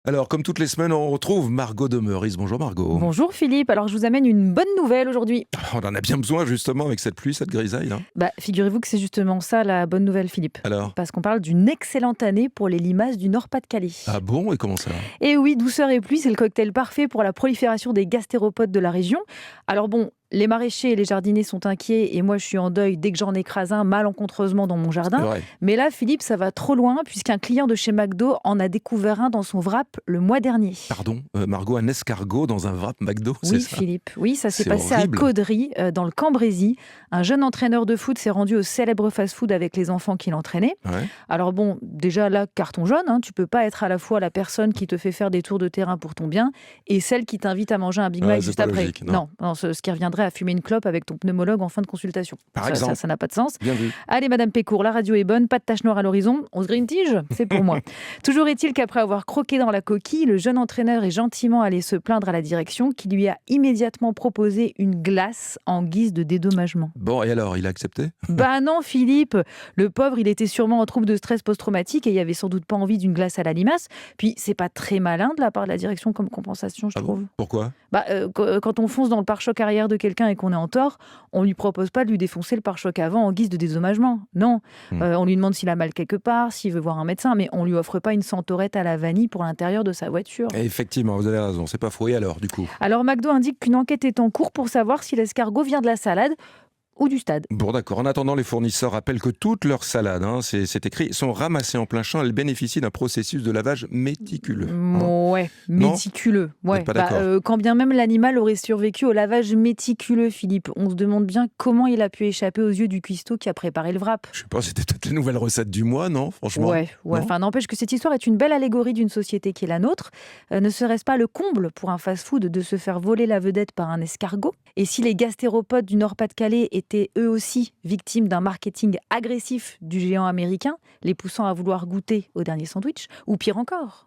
Alors, comme toutes les semaines, on retrouve Margot de Meurice. Bonjour Margot. Bonjour Philippe, alors je vous amène une bonne nouvelle aujourd'hui. On en a bien besoin justement avec cette pluie, cette grisaille là. Figurez-vous que c'est justement ça la bonne nouvelle Philippe. Alors. Parce qu'on parle d'une excellente année pour les limaces du Nord-Pas-de-Calais. Ah bon, et comment ça? Et oui, douceur et pluie, c'est le cocktail parfait pour la prolifération des gastéropodes de la région. Alors bon, les maraîchers et les jardiniers sont inquiets et moi je suis en deuil dès que j'en écrase un malencontreusement dans mon C'est jardin. vrai. Mais là Philippe, ça va trop loin puisqu'un client de chez McDo en a découvert un dans son wrap le mois dernier. Pardon, Margot, un escargot dans un wrap McDo, c'est Oui, ça? Philippe. Oui, ça s'est C'est passé horrible. à Caudry, dans le Cambrésis. Un jeune entraîneur de foot s'est rendu au célèbre fast-food avec les enfants qu'il entraînait. Ouais. Alors bon, déjà là, carton jaune, hein, tu peux pas être à la fois la personne qui te fait faire des tours de terrain pour ton bien et celle qui t'invite à manger un Big Ouais, Mac c'est juste pas après. logique, non. Non, ce qui reviendrait à fumer une clope avec ton pneumologue en fin de consultation. Par Ça exemple. n'a pas de sens. Bien vu. Allez, Madame Pécourt, la radio est bonne, pas de tache noire à l'horizon. On se grille une tige, c'est pour moi. Toujours est-il qu'après avoir croqué dans la coquille, le jeune entraîneur est gentiment allé se plaindre à la direction qui lui a immédiatement proposé une glace en guise de dédommagement. Bon, et alors, il a accepté? Bah non, Philippe, le pauvre, il était sûrement en trouble de stress post-traumatique et il avait sans doute pas envie d'une glace à la limace. Puis c'est pas très malin de la part de la direction comme compensation, je Ah trouve. bon? Pourquoi? Quand on fonce dans le pare-choc arrière de quelqu'un et qu'on est en tort, on lui propose pas de lui défoncer le pare-choc avant en guise de dédommagement. Non, on lui demande s'il a mal quelque part, s'il veut voir un médecin, mais on lui offre pas une centaurette à la vanille pour l'intérieur de sa voiture. Et effectivement, vous avez raison, c'est pas faux. Et alors, du coup? Alors McDo indique qu'une enquête est en cours pour savoir si l'escargot vient de la salade ou du stade. Bon, d'accord. En attendant, les fournisseurs rappellent que toutes leurs salades, c'est écrit, sont ramassées en plein champ. Elles bénéficient d'un processus de lavage méticuleux. Ouais, Non, méticuleux. vous Ouais. n'êtes pas d'accord? Quand bien même l'animal aurait survécu au lavage méticuleux, Philippe, on se demande bien comment il a pu échapper aux yeux du cuistot qui a préparé le wrap. Je sais pas, c'était peut-être la nouvelle recette du mois, non? Franchement. Ouais. Non. Enfin, n'empêche que cette histoire est une belle allégorie d'une société qui est la nôtre. Ne serait-ce pas le comble pour un fast-food de se faire voler la vedette par un escargot? Et si les gastéropodes du Nord-Pas-de-Calais étaient eux aussi victimes d'un marketing agressif du géant américain, les poussant à vouloir goûter au dernier sandwich? Ou pire encore,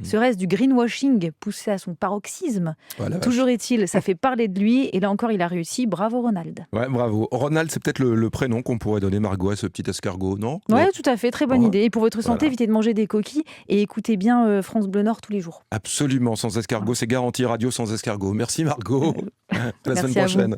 serait-ce du greenwashing poussé à son paroxysme? Ouais, la vache. Toujours est-il, ça fait parler de lui, et là encore il a réussi, bravo Ronald. Ouais, bravo. Ronald, c'est peut-être le prénom qu'on pourrait donner, Margot, à ce petit escargot, non? Ouais, Non. tout à fait, très bonne Ouais. idée. Et pour votre santé, Voilà. évitez de manger des coquilles et écoutez bien France Bleu Nord tous les jours. Absolument, sans escargot, c'est garanti. Radio sans escargot. Merci Margot. À la semaine Merci à vous. prochaine.